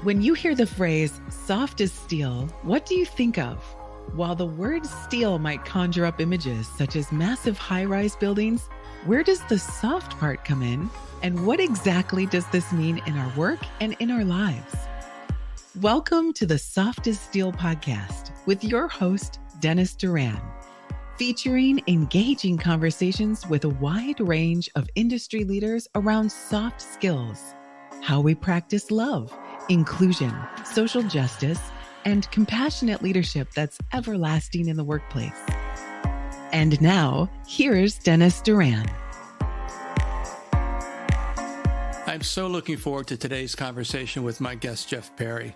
When you hear the phrase soft as steel, what do you think of? While the word steel might conjure up images such as massive high-rise buildings, where does the soft part come in? And what exactly does this mean in our work and in our lives? Welcome to the Soft as Steel podcast with your host, Dennis Doran, featuring engaging conversations with a wide range of industry leaders around soft skills, how we practice love, inclusion, social justice, and compassionate leadership that's everlasting in the workplace. And now, here's Dennis Doran. I'm so looking forward to today's conversation with my guest, Jeff Perry.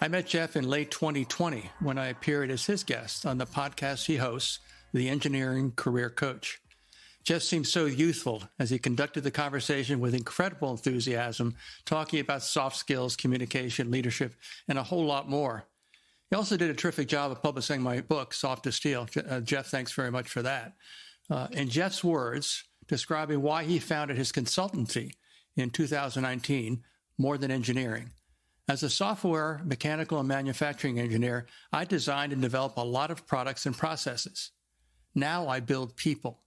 I met Jeff in late 2020 when I appeared as his guest on the podcast he hosts, The Engineering Career Coach. Jeff seemed so youthful as he conducted the conversation with incredible enthusiasm, talking about soft skills, communication, leadership, and a whole lot more. He also did a terrific job of publishing my book, Soft as Steel. Jeff, thanks very much for that. In Jeff's words, describing why he founded his consultancy in 2019, More Than Engineering. As a software, mechanical, and manufacturing engineer, I designed and developed a lot of products and processes. Now I build people.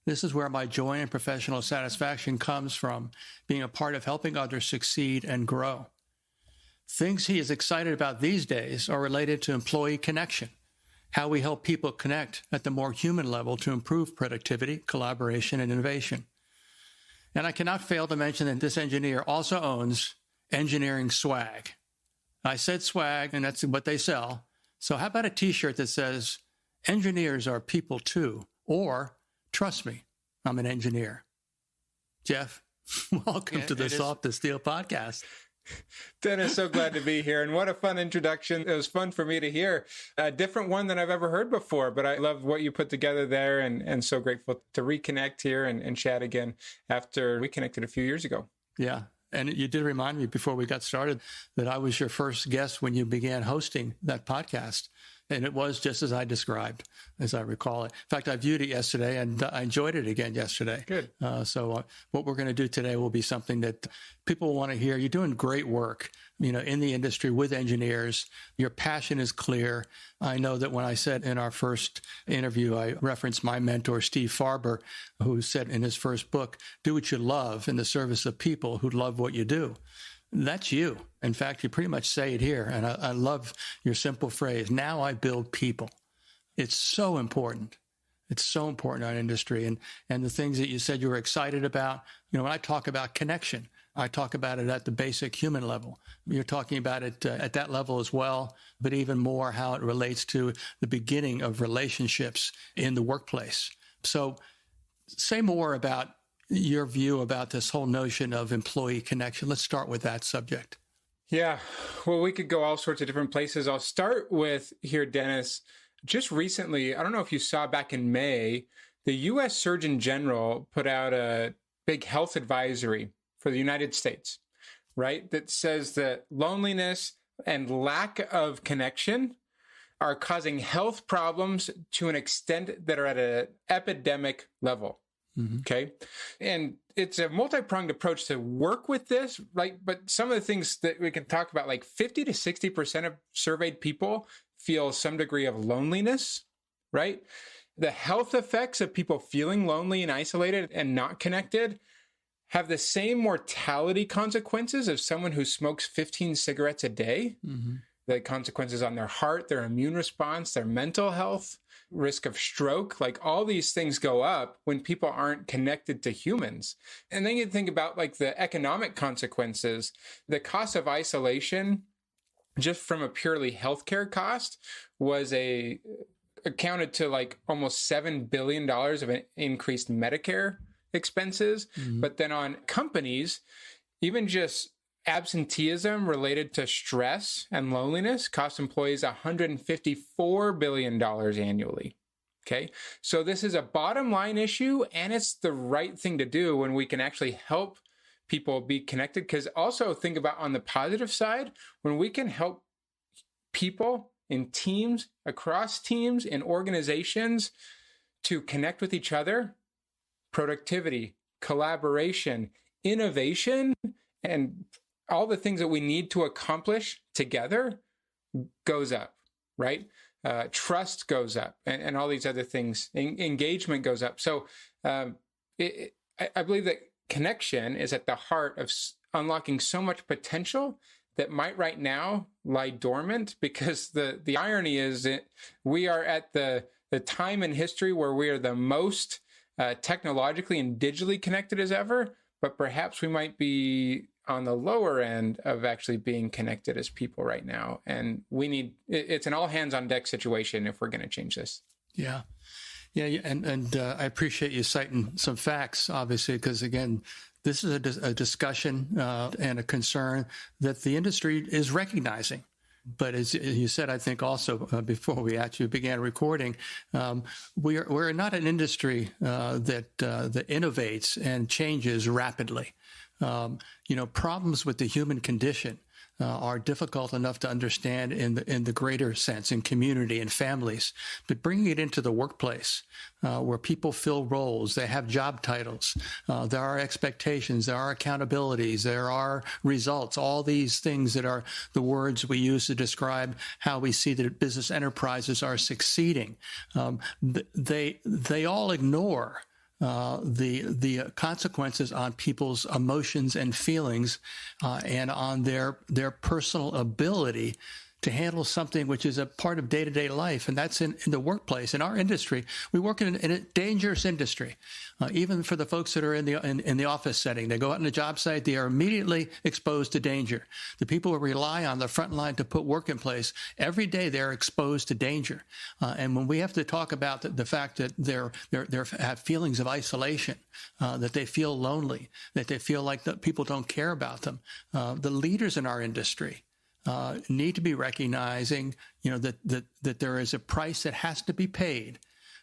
This is where my joy and professional satisfaction comes from, being a part of helping others succeed and grow. Things he is excited about these days are related to employee connection, how we help people connect at the more human level to improve productivity, collaboration, and innovation. And I cannot fail to mention that this engineer also owns Engineering Swag. I said swag, and that's what they sell. So how about a t-shirt that says, "Engineers are people too," or "Trust me, I'm an engineer." Jeff, welcome to the Soft as Steel podcast. Dennis, so glad to be here. And what a fun introduction. It was fun for me to hear. A different one than I've ever heard before, but I love what you put together there and so grateful to reconnect here and chat again after we connected a few years ago. Yeah. And you did remind me before we got started that I was your first guest when you began hosting that podcast. And it was just as I described, as I recall it. In fact, I viewed it yesterday and I enjoyed it again yesterday. Good. So what we're going to do today will be something that people want to hear. You're doing great work, in the industry with engineers. Your passion is clear. I know that when I said in our first interview, I referenced my mentor, Steve Farber, who said in his first book, "Do what you love in the service of people who love what you do." That's you. In fact, you pretty much say it here. And I love your simple phrase, "Now I build people." It's so important. It's so important in our industry. And the things that you said you were excited about, when I talk about connection, I talk about it at the basic human level. You're talking about it at that level as well, but even more how it relates to the beginning of relationships in the workplace. So say more about your view about this whole notion of employee connection. Let's start with that subject. Yeah, well, we could go all sorts of different places. I'll start with here, Dennis. Just recently, I don't know if you saw back in May, the U.S. Surgeon General put out a big health advisory for the United States, right? That says that loneliness and lack of connection are causing health problems to an extent that are at an epidemic level. Mm-hmm. Okay. And it's a multi-pronged approach to work with this, right? But some of the things that we can talk about, like 50 to 60% of surveyed people feel some degree of loneliness, right? The health effects of people feeling lonely and isolated and not connected have the same mortality consequences of someone who smokes 15 cigarettes a day. Mm-hmm. The consequences on their heart, their immune response, their mental health, risk of stroke, like all these things go up when people aren't connected to humans. And then you think about like the economic consequences, the cost of isolation, just from a purely healthcare cost, was accounted to like almost $7 billion of an increased Medicare expenses. Mm-hmm. But then on companies, even just absenteeism related to stress and loneliness costs employees $154 billion annually. Okay. So this is a bottom line issue, and it's the right thing to do when we can actually help people be connected. Because also think about on the positive side, when we can help people in teams, across teams, in organizations to connect with each other, productivity, collaboration, innovation, and all the things that we need to accomplish together goes up, right? Trust goes up, and all these other things. Engagement goes up. So I believe that connection is at the heart of unlocking so much potential that might right now lie dormant, because the irony is that we are at the time in history where we are the most technologically and digitally connected as ever, but perhaps we might be on the lower end of actually being connected as people right now. And it's an all hands on deck situation if we're going to change this. Yeah. Yeah. And I appreciate you citing some facts, obviously, because again, this is a discussion and a concern that the industry is recognizing. But as you said, I think also before we actually began recording, we're not an industry that innovates and changes rapidly. Problems with the human condition are difficult enough to understand in the greater sense, in community and families, but bringing it into the workplace where people fill roles, they have job titles, there are expectations, there are accountabilities, there are results, all these things that are the words we use to describe how we see that business enterprises are succeeding. They all ignore the consequences on people's emotions and feelings and on their personal ability to handle something which is a part of day-to-day life, and that's in the workplace. In our industry, we work in a dangerous industry. Even for the folks that are in the office setting, they go out on the job site, they are immediately exposed to danger. The people who rely on the front line to put work in place, every day they're exposed to danger. And when we have to talk about the fact that they have feelings of isolation, that they feel lonely, that they feel like that people don't care about them, the leaders in our industry need to be recognizing, that there is a price that has to be paid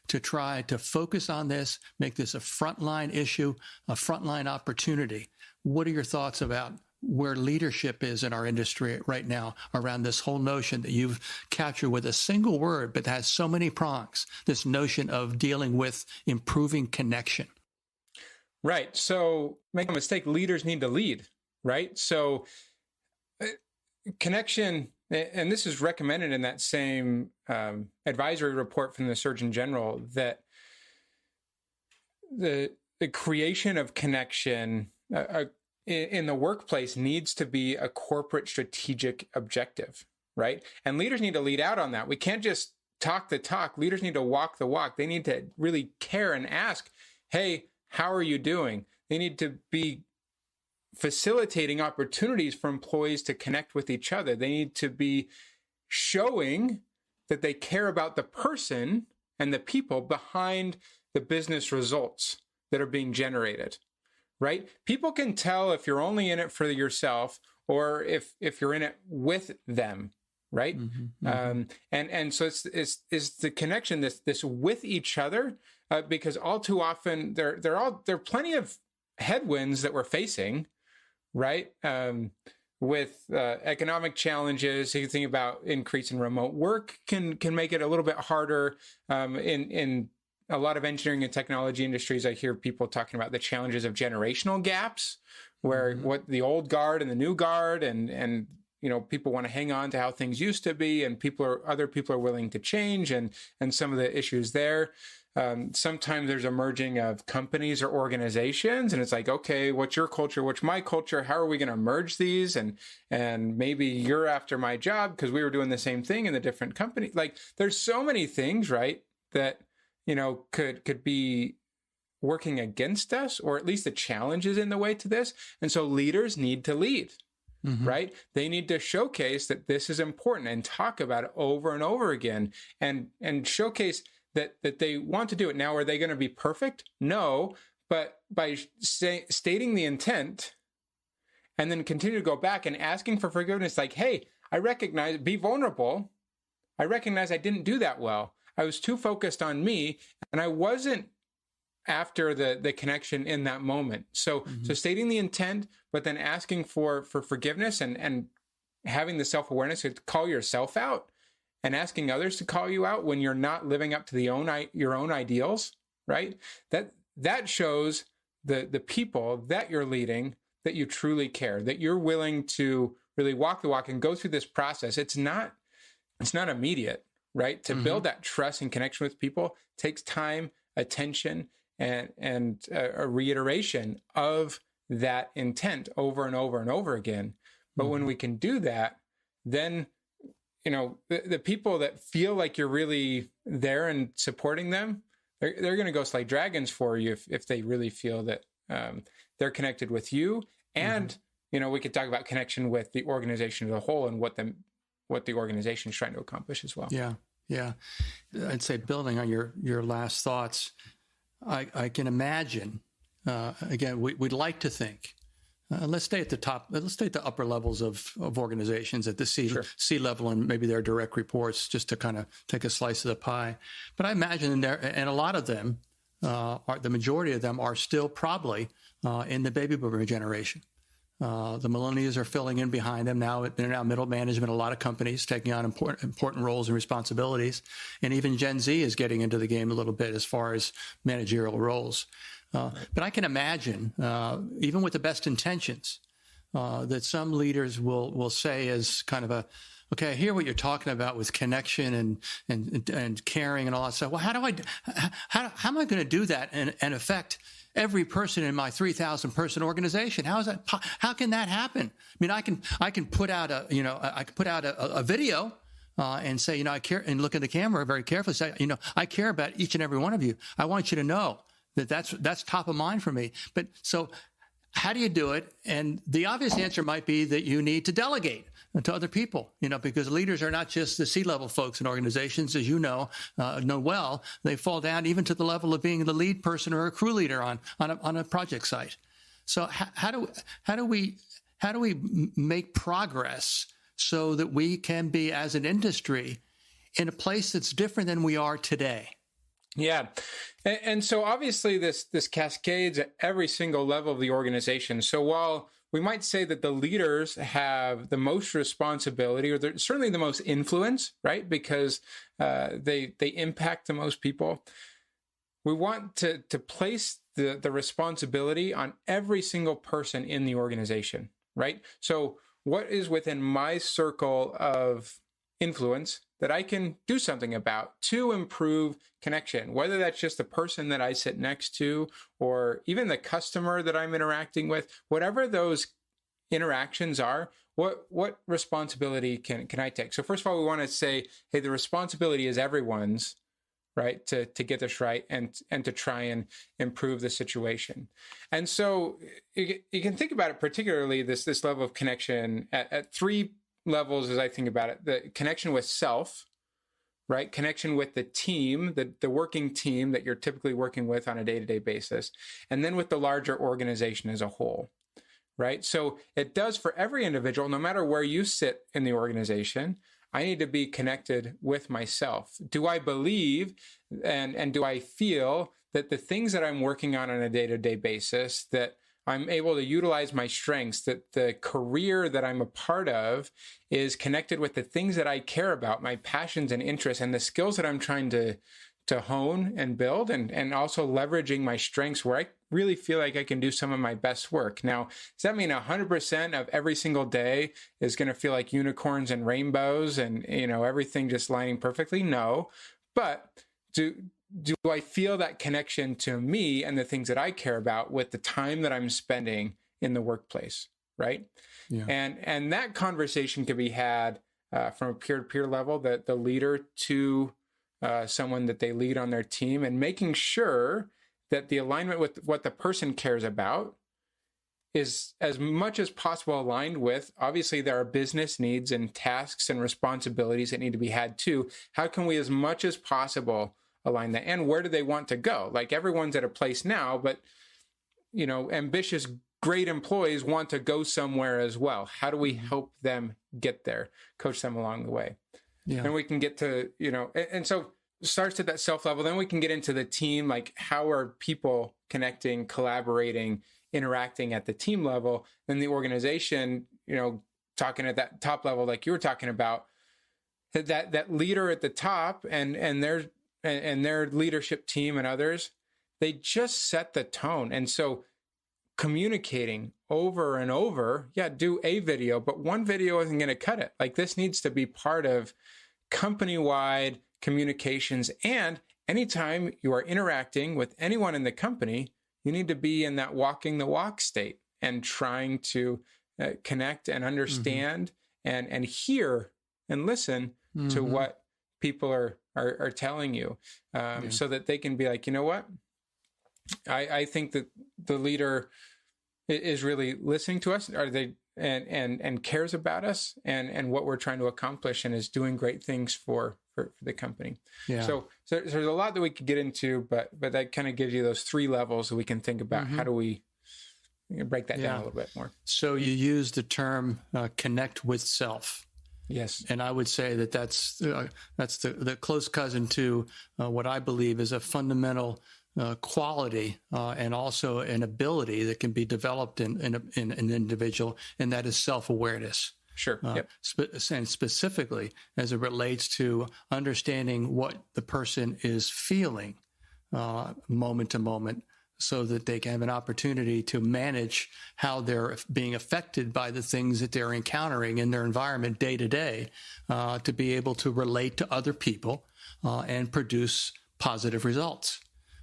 to try to focus on this, make this a frontline issue, a frontline opportunity. What are your thoughts about where leadership is in our industry right now around this whole notion that you've captured with a single word, but has so many prongs, this notion of dealing with improving connection? Right. So make no mistake, leaders need to lead, right? So connection, and this is recommended in that same advisory report from the Surgeon General, that the creation of connection in the workplace needs to be a corporate strategic objective, right? And leaders need to lead out on that. We can't just talk the talk. Leaders need to walk the walk. They need to really care and ask, hey, how are you doing? They need to be facilitating opportunities for employees to connect with each other. They need to be showing that they care about the person and the people behind the business results that are being generated, right? People can tell if you're only in it for yourself or if you're in it with them, right? Mm-hmm, mm-hmm. And so it's the connection, this with each other, because all too often there are plenty of headwinds that we're facing, right? With economic challenges, you think about increase in remote work can make it a little bit harder. In a lot of engineering and technology industries, I hear people talking about the challenges of generational gaps, where what the old guard and the new guard, and people want to hang on to how things used to be, and other people are willing to change, and some of the issues there. Sometimes there's a merging of companies or organizations, and it's like, okay, what's your culture? What's my culture? How are we going to merge these? And maybe you're after my job because we were doing the same thing in the different company. Like, there's so many things, right, that, could be working against us, or at least the challenges in the way to this. And so leaders need to lead. Mm-hmm. Right? They need to showcase that this is important and talk about it over and over again, and showcase that they want to do it. Now, are they going to be perfect? No, but by stating the intent and then continue to go back and asking for forgiveness, like, hey, I recognize, be vulnerable. I recognize I didn't do that well. I was too focused on me, and I wasn't after the connection in that moment. So, so stating the intent, but then asking for forgiveness and having the self-awareness to call yourself out, and asking others to call you out when you're not living up to your own ideals, right? That shows the people that you're leading that you truly care, that you're willing to really walk the walk and go through this process. It's not immediate, right? To build that trust and connection with people takes time, attention, and a reiteration of that intent over and over and over again. But when we can do that, then, you know, the people that feel like you're really there and supporting them, they're going to go slay dragons for you if they really feel that they're connected with you. And, you know, we could talk about connection with the organization as a whole and what the organization is trying to accomplish as well. Yeah. Yeah. I'd say building on your last thoughts, I can imagine, again, we'd like to think, let's stay at the top, let's stay at the upper levels of organizations at the C level and maybe their direct reports, just to kind of take a slice of the pie. But I imagine and a lot of them, the majority of them are still probably in the baby boomer generation. The millennials are filling in behind them now. They're now middle management. A lot of companies taking on important roles and responsibilities, and even Gen Z is getting into the game a little bit as far as managerial roles. But I can imagine, even with the best intentions, that some leaders will say as kind of okay, I hear what you're talking about with connection and caring and all that stuff. Well, how am I going to do that and affect every person in my 3,000 person organization? How can that happen? I mean, I can put out a video and say, you know, I care, and look at the camera very carefully, say, you know, I care about each and every one of you. I want you to know that's top of mind for me. But so how do you do it? And the obvious answer might be that you need to delegate to other people, you know, because leaders are not just the C-level folks in organizations, as you know well. They fall down even to the level of being the lead person or a crew leader on a project site. So how do we make progress so that we can be, as an industry, in a place that's different than we are today? Yeah. And so obviously this cascades at every single level of the organization. So while we might say that the leaders have the most responsibility, or they're certainly the most influence, right? Because they impact the most people. We want to place the responsibility on every single person in the organization, right? So what is within my circle of influence that I can do something about to improve connection, whether that's just the person that I sit next to or even the customer that I'm interacting with, whatever those interactions are, what responsibility can I take? So first of all, we want to say, hey, the responsibility is everyone's, right, to get this right and to try and improve the situation. And so you can think about it, particularly this level of connection at three levels as I think about it: the connection with self, right? Connection with the team, the working team that you're typically working with on a day-to-day basis, and then with the larger organization as a whole, right? So it does for every individual, no matter where you sit in the organization. I need to be connected with myself. Do I believe and do I feel that the things that I'm working on a day-to-day basis, that I'm able to utilize my strengths, that the career that I'm a part of is connected with the things that I care about, my passions and interests, and the skills that I'm trying to hone and build, and also leveraging my strengths where I really feel like I can do some of my best work. Now, does that mean 100% of every single day is going to feel like unicorns and rainbows and, you know, everything just lining perfectly? No. But do I feel that connection to me and the things that I care about with the time that I'm spending in the workplace, right? Yeah. And that conversation can be had from a peer-to-peer level, the leader to someone that they lead on their team, and making sure that the alignment with what the person cares about is as much as possible aligned with, obviously there are business needs and tasks and responsibilities that need to be had too. How can we as much as possible align that? And where do they want to go? Like, everyone's at a place now, but, you know, ambitious, great employees want to go somewhere as well. How do we help them get there, coach them along the way? Yeah. And we can get to, you know, and so starts at that self level. Then we can get into the team, like how are people connecting, collaborating, interacting at the team level. Then the organization, you know, talking at that top level, like you were talking about, that leader at the top and their leadership team and others, they just set the tone. And so communicating over and over. Yeah, do a video, but one video isn't going to cut it. Like, this needs to be part of company-wide communications. And anytime you are interacting with anyone in the company, you need to be in that walking the walk state and trying to connect and understand and hear and listen to what people are telling you, so that they can be like, you know what? I think that the leader is really listening to us, and cares about us and what we're trying to accomplish, and is doing great things for the company. Yeah. So there's a lot that we could get into, but that kind of gives you those 3 levels that we can think about. How do we break that down a little bit more? So you use the term connect with self. Yes. And I would say that's the close cousin to what I believe is a fundamental quality and also an ability that can be developed in an individual, and that is self-awareness. Sure. Yep. And specifically as it relates to understanding what the person is feeling moment to moment, so that they can have an opportunity to manage how they're being affected by the things that they're encountering in their environment day to day, to be able to relate to other people and produce positive results.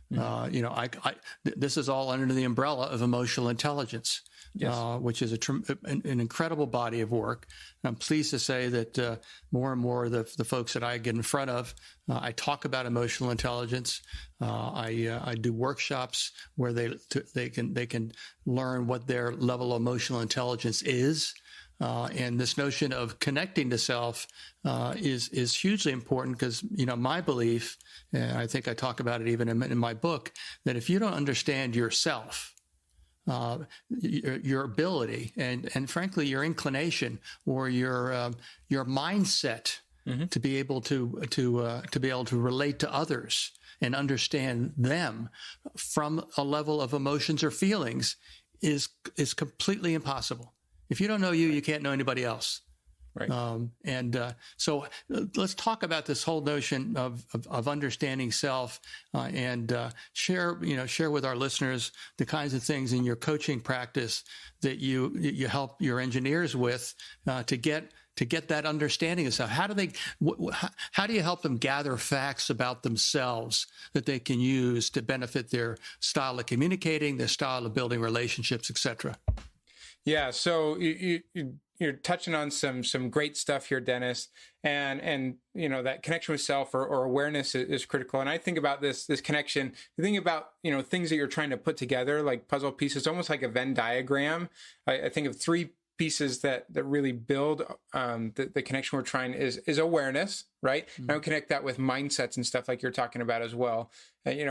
This is all under the umbrella of emotional intelligence, which is an incredible body of work. I'm pleased to say that more and more the folks that I get in front of, I talk about emotional intelligence. I do workshops where they can learn what their level of emotional intelligence is. And this notion of connecting to self is hugely important, because, my belief, and I think I talk about it even in my book, that if you don't understand yourself, your ability and frankly your inclination or your mindset to be able to relate to others and understand them from a level of emotions or feelings is completely impossible. If you don't know you can't know anybody else. Right. So let's talk about this whole notion of understanding self, and share with our listeners the kinds of things in your coaching practice that you help your engineers with to get that understanding of self. How do you help them gather facts about themselves that they can use to benefit their style of communicating, their style of building relationships, etc.? Yeah, so you're touching on some great stuff here, Dennis, and that connection with self or awareness is critical. And I think about this connection. You think about things that you're trying to put together like puzzle pieces, almost like a Venn diagram. I think of 3 pieces that really build the connection we're trying is awareness, right? Mm-hmm. Now connect that with mindsets and stuff like you're talking about as well.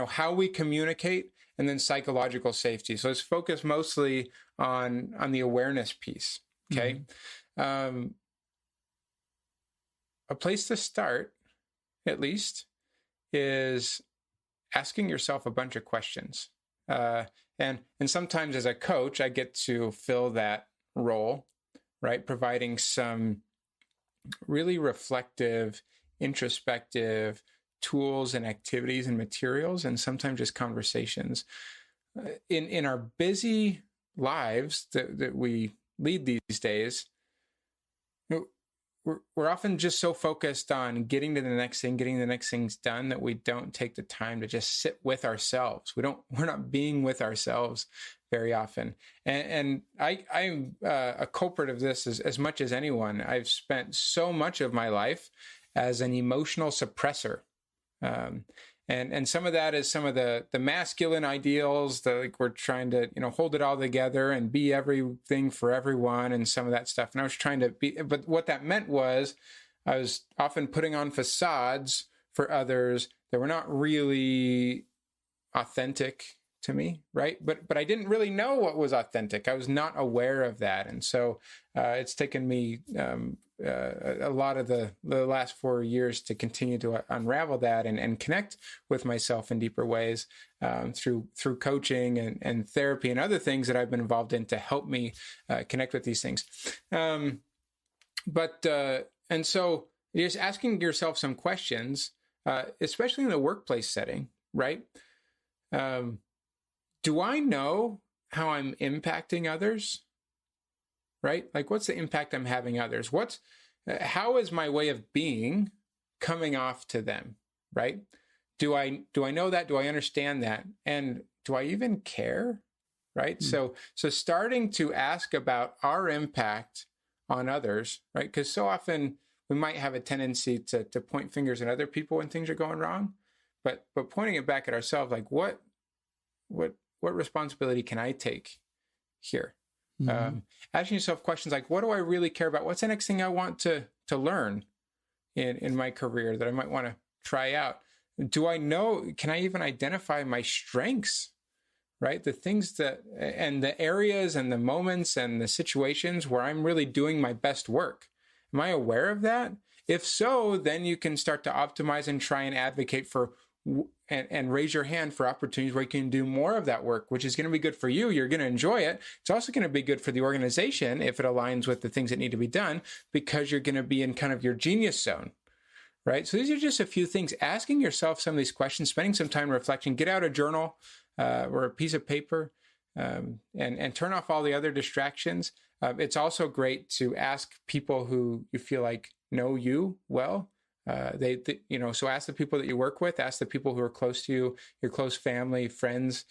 How we communicate, and then psychological safety. So let's focus mostly on the awareness piece. Okay. Mm-hmm. A place to start, at least, is asking yourself a bunch of questions. And sometimes as a coach, I get to fill that role, right? Providing some really reflective, introspective tools and activities and materials, and sometimes just conversations. In our busy lives that we lead these days, we're often just so focused on getting to the next things done, that we don't take the time to just sit with ourselves. We're not being with ourselves very often. And I'm a culprit of this as much as anyone. I've spent so much of my life as an emotional suppressor. And some of that is some of the masculine ideals that, like, we're trying to, hold it all together and be everything for everyone, and some of that stuff. And I was trying to be, but what that meant was I was often putting on facades for others that were not really authentic to me, right? But I didn't really know what was authentic. I was not aware of that. And so it's taken me a lot of the last 4 years to continue to unravel that and connect with myself in deeper ways through coaching and therapy and other things that I've been involved in to help me connect with these things. And so you're just asking yourself some questions, especially in the workplace setting, right? Do I know how I'm impacting others, right? Like, what's the impact I'm having others? How is my way of being coming off to them, right? Do I know that? Do I understand that? And do I even care, right? So starting to ask about our impact on others, right? Because so often we might have a tendency to point fingers at other people when things are going wrong, but pointing it back at ourselves, like what responsibility can I take here? Asking yourself questions like, what do I really care about? What's the next thing I want to learn in my career that I might want to try out? Can I even identify my strengths, right? The things and the areas and the moments and the situations where I'm really doing my best work. Am I aware of that? If so, then you can start to optimize and try and advocate for and raise your hand for opportunities where you can do more of that work, which is going to be good for you. You're going to enjoy it. It's also going to be good for the organization if it aligns with the things that need to be done, because you're going to be in kind of your genius zone, right? So these are just a few things. Asking yourself some of these questions, spending some time reflecting, get out a journal or a piece of paper and turn off all the other distractions. It's also great to ask people who you feel like know you well. So ask the people that you work with, ask the people who are close to you, your close family, friends,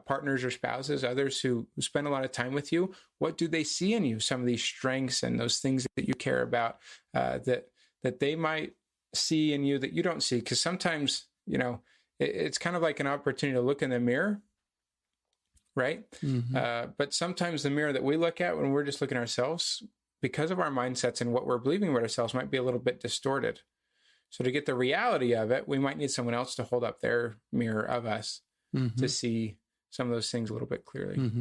partners or spouses, others who spend a lot of time with you. What do they see in you? Some of these strengths and those things that you care about that they might see in you that you don't see. Because sometimes, it's kind of like an opportunity to look in the mirror, right? But sometimes the mirror that we look at when we're just looking at ourselves, because of our mindsets and what we're believing about ourselves, might be a little bit distorted. So to get the reality of it, we might need someone else to hold up their mirror of us to see some of those things a little bit clearly.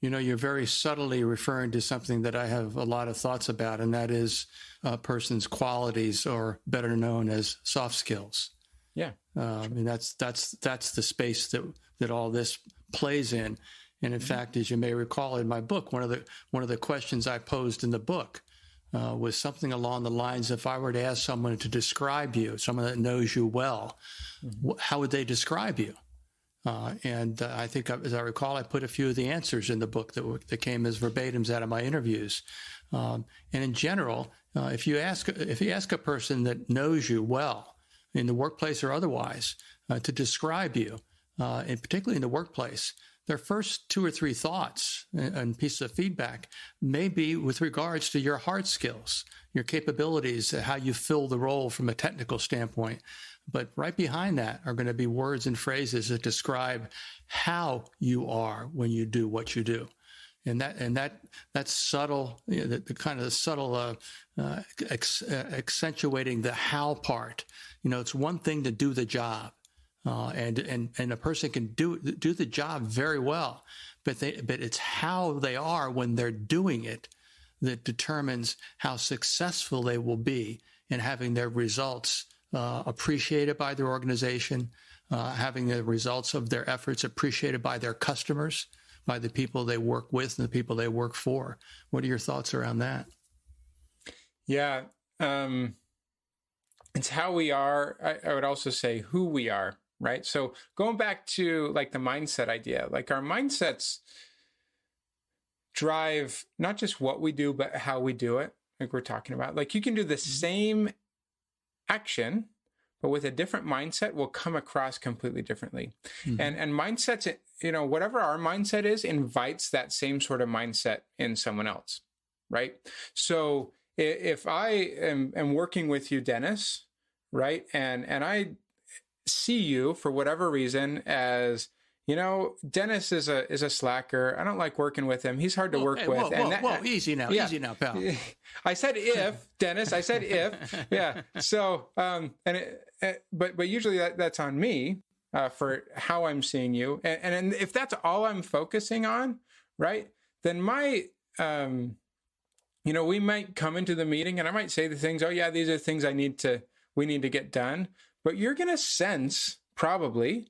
You're very subtly referring to something that I have a lot of thoughts about, and that is a person's qualities, or better known as soft skills. Yeah. And that's the space that all this plays in. And in fact, as you may recall in my book, one of the questions I posed in the book was something along the lines: if I were to ask someone to describe you, someone that knows you well, how would they describe you? And I think, as I recall, I put a few of the answers in the book that came as verbatims out of my interviews. And in general, if you ask a person that knows you well, in the workplace or otherwise, to describe you, and particularly in the workplace, their first 2 or 3 thoughts and pieces of feedback may be with regards to your hard skills, your capabilities, how you fill the role from a technical standpoint. But right behind that are going to be words and phrases that describe how you are when you do what you do. And that's subtle, the kind of subtle accentuating the how part. It's one thing to do the job. And a person can do the job very well, but it's how they are when they're doing it that determines how successful they will be in having their results appreciated by their organization, having the results of their efforts appreciated by their customers, by the people they work with and the people they work for. What are your thoughts around that? Yeah, it's how we are. I would also say who we are. Right. So going back to like the mindset idea, like our mindsets drive not just what we do, but how we do it. Like we're talking about, like you can do the same action, but with a different mindset will come across completely differently. And mindsets, whatever our mindset is, invites that same sort of mindset in someone else. Right. So if I am working with you, Dennis, right. And I see you for whatever reason as, Dennis is a slacker. I don't like working with him. He's hard to work with. Easy now, pal. I said if, Dennis. I said if. Yeah. So, but usually that's on me for how I'm seeing you, and if that's all I'm focusing on, right? Then we might come into the meeting and I might say the things. Oh yeah, these are things we need to get done. But you're going to sense probably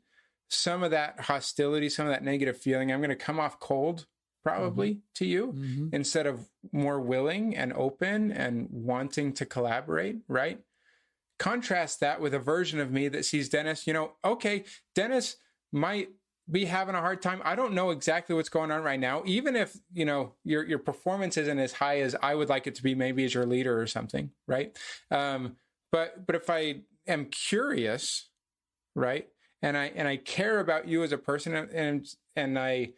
some of that hostility, some of that negative feeling. I'm going to come off cold probably to you instead of more willing and open and wanting to collaborate, right? Contrast that with a version of me that sees Dennis, okay, Dennis might be having a hard time. I don't know exactly what's going on right now. Even if, your performance isn't as high as I would like it to be, maybe as your leader or something, right? But if I am curious, right, and I care about you as a person, and I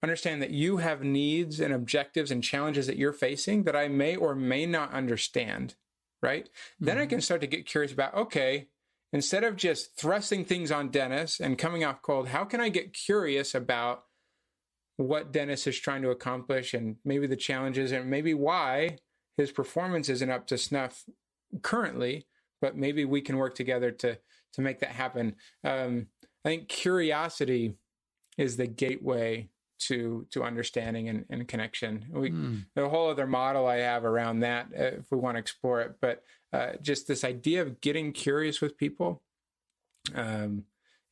understand that you have needs and objectives and challenges that you're facing that I may or may not understand, right? Mm-hmm. Then I can start to get curious about, okay, instead of just thrusting things on Dennis and coming off cold, how can I get curious about what Dennis is trying to accomplish and maybe the challenges and maybe why his performance isn't up to snuff currently, but maybe we can work together to make that happen. I think curiosity is the gateway to understanding and connection. The whole other model I have around that, if we want to explore it, but just this idea of getting curious with people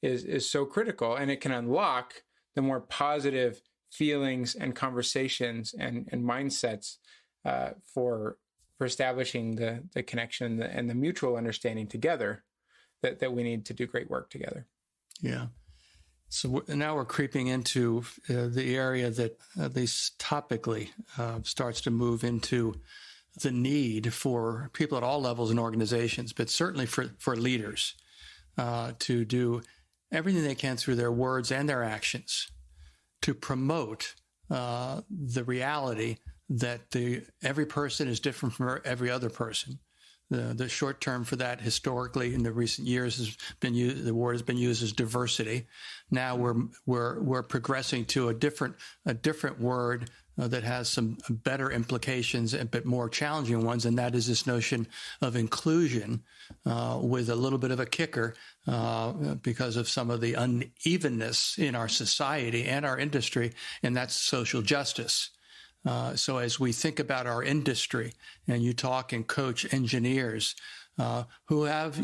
is so critical, and it can unlock the more positive feelings and conversations and mindsets for establishing the connection and the mutual understanding together that we need to do great work together. Yeah. So now we're creeping into the area that, at least topically, starts to move into the need for people at all levels in organizations, but certainly for leaders to do everything they can through their words and their actions to promote the reality that every person is different from every other person. The short term for that historically in the recent years has been used, the word has been used as diversity. Now we're progressing to a different word that has some better implications, but more challenging ones, and that is this notion of inclusion with a little bit of a kicker because of some of the unevenness in our society and our industry, and that's social justice. So as we think about our industry, and you talk and coach engineers who have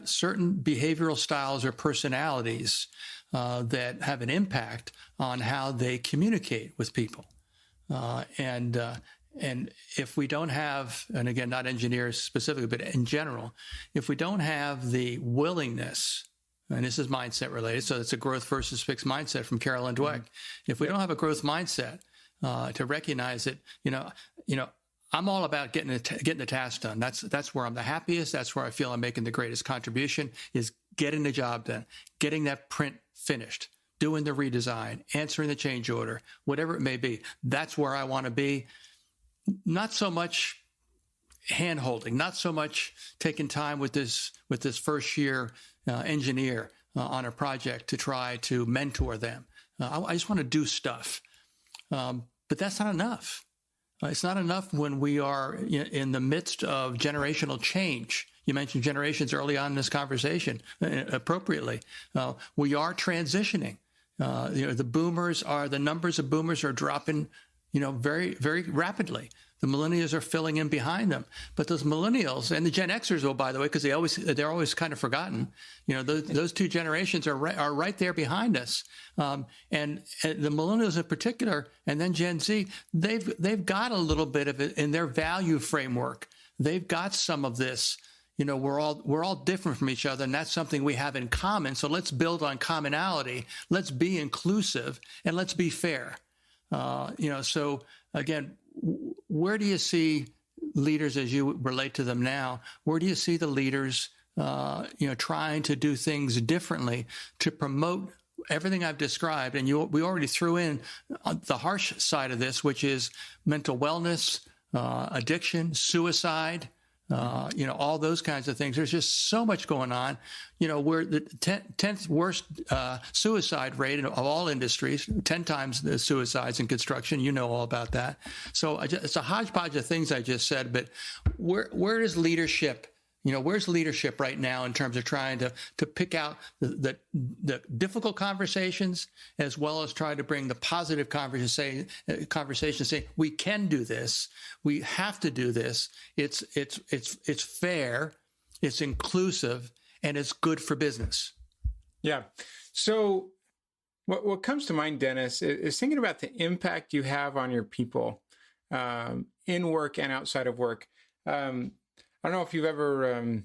certain behavioral styles or personalities that have an impact on how they communicate with people, and if we don't have, and again, not engineers specifically, but in general, if we don't have the willingness, and this is mindset related, so it's a growth versus fixed mindset from Carolyn Dweck. Mm-hmm. If we don't have a growth mindset, to recognize that, I'm all about getting the task done. That's where I'm the happiest. That's where I feel I'm making the greatest contribution, is getting the job done, getting that print finished, doing the redesign, answering the change order, whatever it may be. That's where I want to be. Not so much hand-holding, not so much taking time with this first year engineer on a project to try to mentor them. I just want to do stuff. But that's not enough. It's not enough when we are in the midst of generational change. You mentioned generations early on in this conversation, appropriately. We are transitioning. The numbers of boomers are dropping, very, very rapidly. The millennials are filling in behind them, but those millennials and the Gen Xers, by the way, because they're always kind of forgotten. Those two generations are right there behind us, and the millennials in particular, and then Gen Z, they've got a little bit of it in their value framework. They've got some of this. We're all different from each other, and that's something we have in common. So let's build on commonality. Let's be inclusive, and let's be fair. So again, where do you see leaders as you relate to them now? Where do you see the leaders, trying to do things differently to promote everything I've described? And we already threw in the harsh side of this, which is mental wellness, addiction, suicide, all those kinds of things. There's just so much going on. We're the 10th worst suicide rate of all industries, 10 times the suicides in construction. You know all about that. So it's a hodgepodge of things I just said, but where is leadership? Where's leadership right now in terms of trying to pick out the difficult conversations, as well as try to bring the positive conversations, saying we can do this, we have to do this. It's fair, it's inclusive, and it's good for business. Yeah. So what comes to mind, Dennis, is thinking about the impact you have on your people in work and outside of work. I don't know if you've ever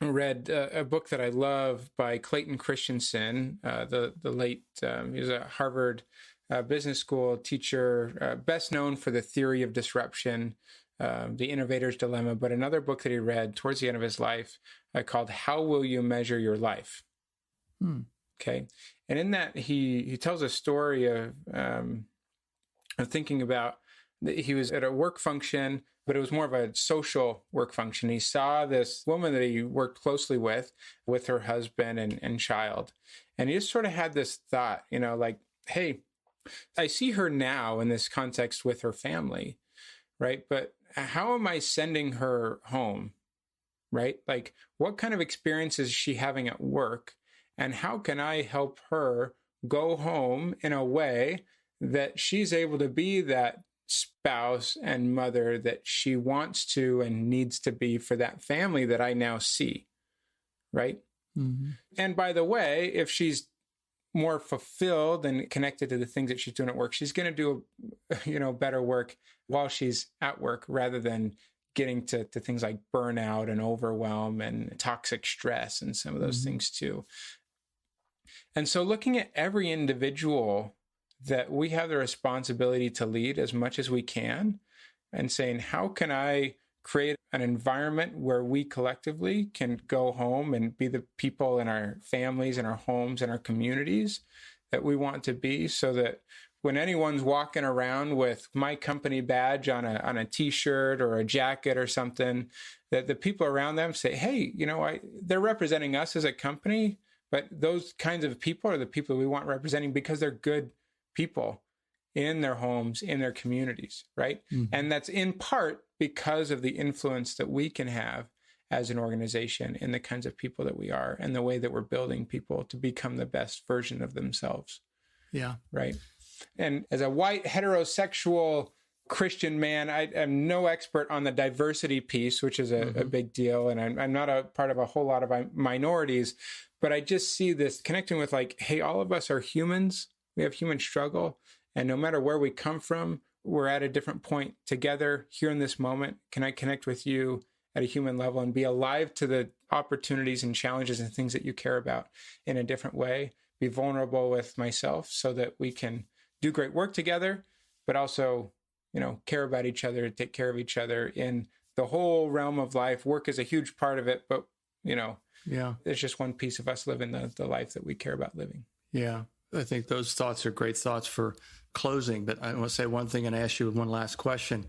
read a book that I love by Clayton Christensen, the late, he was a Harvard Business School teacher, best known for The Theory of Disruption, The Innovator's Dilemma, but another book that he read towards the end of his life called How Will You Measure Your Life? Okay. And in that, he tells a story of thinking about, he was at a work function, but it was more of a social work function. He saw this woman that he worked closely with her husband and child. And he just sort of had this thought, like, hey, I see her now in this context with her family, right? But how am I sending her home, right? Like, what kind of experience is she having at work? And how can I help her go home in a way that she's able to be that spouse and mother that she wants to and needs to be for that family that I now see, right? Mm-hmm. And by the way, if she's more fulfilled and connected to the things that she's doing at work, she's going to do, better work while she's at work rather than getting to things like burnout and overwhelm and toxic stress and some of those things too. And so looking at every individual that we have the responsibility to lead as much as we can and saying, how can I create an environment where we collectively can go home and be the people in our families and our homes and our communities that we want to be, so that when anyone's walking around with my company badge on a t-shirt or a jacket or something, that the people around them say, hey, they're representing us as a company, but those kinds of people are the people we want representing because they're good people in their homes, in their communities, right? Mm-hmm. And that's in part because of the influence that we can have as an organization in the kinds of people that we are and the way that we're building people to become the best version of themselves. Yeah. Right. And as a white heterosexual Christian man, I'm no expert on the diversity piece, which is a big deal. And I'm not a part of a whole lot of minorities, but I just see this connecting with like, hey, all of us are humans. We have human struggle. And no matter where we come from, we're at a different point together here in this moment. Can I connect with you at a human level and be alive to the opportunities and challenges and things that you care about in a different way? Be vulnerable with myself so that we can do great work together, but also, care about each other, take care of each other in the whole realm of life. Work is a huge part of it, but, there's just one piece of us living the life that we care about living. Yeah. I think those thoughts are great thoughts for closing, but I want to say one thing and ask you one last question.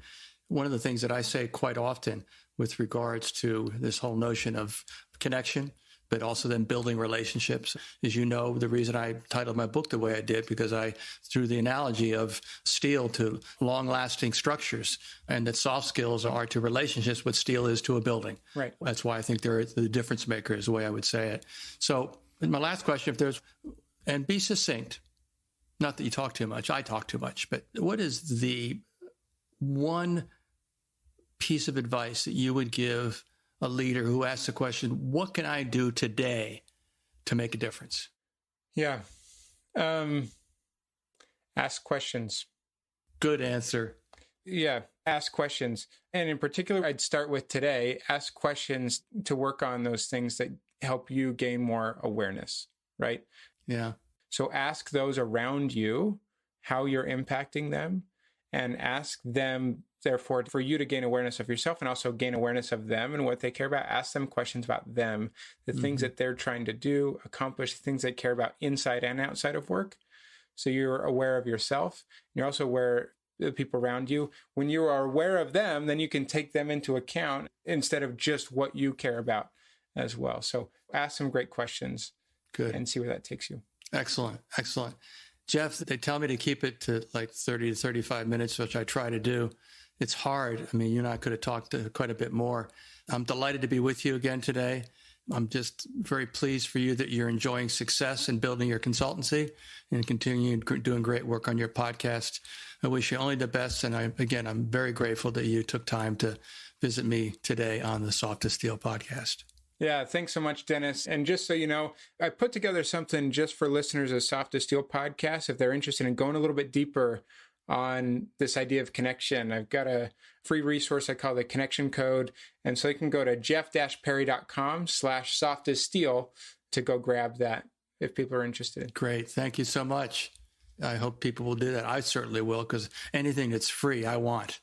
One of the things that I say quite often with regards to this whole notion of connection, but also then building relationships, is, the reason I titled my book the way I did, because I threw the analogy of steel to long-lasting structures, and that soft skills are to relationships what steel is to a building. Right. That's why I think they're the difference maker is the way I would say it. So my last question, and be succinct, not that you talk too much, I talk too much, but what is the one piece of advice that you would give a leader who asks the question, what can I do today to make a difference? Yeah. Ask questions. Good answer. Yeah. Ask questions. And in particular, I'd start with today, ask questions to work on those things that help you gain more awareness, right? Yeah. So ask those around you how you're impacting them, and ask them, therefore, for you to gain awareness of yourself and also gain awareness of them and what they care about. Ask them questions about them, the things that they're trying to do, accomplish, the things they care about inside and outside of work. So you're aware of yourself. You're also aware of the people around you. When you are aware of them, then you can take them into account instead of just what you care about as well. So ask some great questions. Good. And see where that takes you. Excellent. Excellent. Jeff, they tell me to keep it to like 30 to 35 minutes, which I try to do. It's hard. I mean, you and I could have talked quite a bit more. I'm delighted to be with you again today. I'm just very pleased for you that you're enjoying success in building your consultancy and continuing doing great work on your podcast. I wish you only the best. And I'm very grateful that you took time to visit me today on the Soft as Steel podcast. Yeah, thanks so much, Dennis. And just so you know, I put together something just for listeners of Soft as Steel podcast, if they're interested in going a little bit deeper on this idea of connection. I've got a free resource I call the Connection Code. And so you can go to jeff-perry.com/softaststeel to go grab that if people are interested. Great. Thank you so much. I hope people will do that. I certainly will, because anything that's free, I want.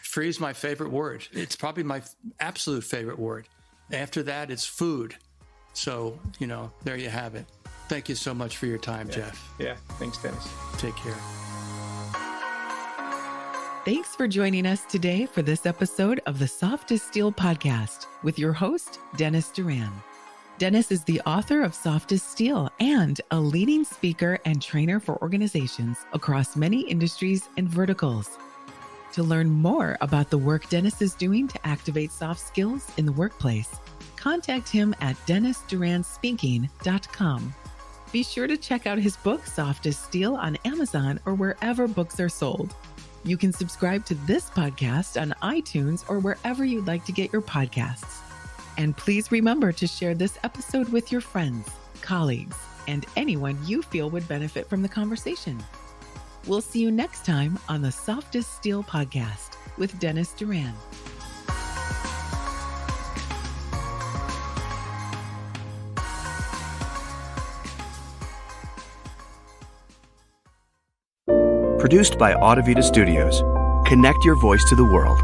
Free is my favorite word. It's probably my absolute favorite word. After that, it's food. So, there you have it. Thank you so much for your time, Jeff. Yeah. Thanks, Dennis. Take care. Thanks for joining us today for this episode of the Soft as Steel podcast with your host, Dennis Doran. Dennis is the author of Soft as Steel and a leading speaker and trainer for organizations across many industries and verticals. To learn more about the work Dennis is doing to activate soft skills in the workplace, contact him at dennisduranspeaking.com. Be sure to check out his book, Soft as Steel, on Amazon or wherever books are sold. You can subscribe to this podcast on iTunes or wherever you'd like to get your podcasts. And please remember to share this episode with your friends, colleagues, and anyone you feel would benefit from the conversation. We'll see you next time on the Soft as Steel podcast with Dennis Doran. Produced by Audivita Studios. Connect your voice to the world.